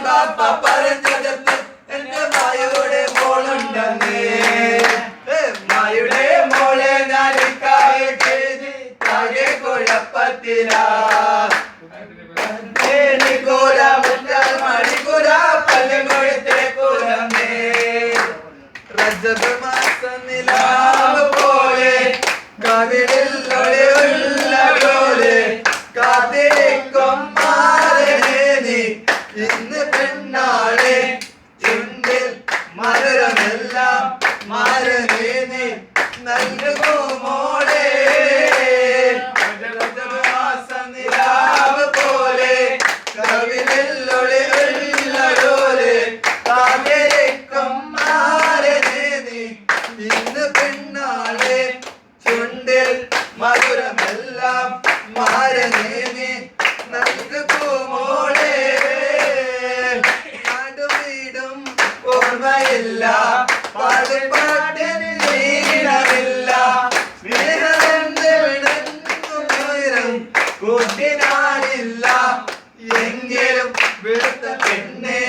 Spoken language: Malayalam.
ബാപ്പ പറഞ്ഞതെന്ന് എന്റെ മായുടെ മോളുണ്ടെന്നേ. മായുടെ മോളെ ഞാൻ താഴെ കുഴപ്പത്തിലാ. റജബ് മാസം നിലാവ് പോലെ കവിളിൽ ഒളിവുള്ള പോലെ കാത്തിരിക്കും മാറനെ നീ. ഇന്ന് പെണ്ണാളെ ചുണ്ടിൽ മധുരമെല്ലാം മാറനെ നീ നൽകുമോ മോളെ. റജബ് മാസം നിലാവ് പോലെ കവിളിൽ ഒളിവുള്ള പോലെ കാത്തിരിക്കും മാറനെ നീ. ഇന്ന് പെണ്ണാളെ ചുണ്ടിൽ മധുരമെല്ലാം മാറനെ നീ നൽകുമോ മോളെ. നാടുവീടും ഓർമ്മയില്ല, പാട്ടിന് നീളമില്ല. സ്നേഹമെന്ന് വിടുന്നതുയരം കൂട്ടിനാണില്ല. എങ്കിലും വെളുത്ത പെണ്ണെ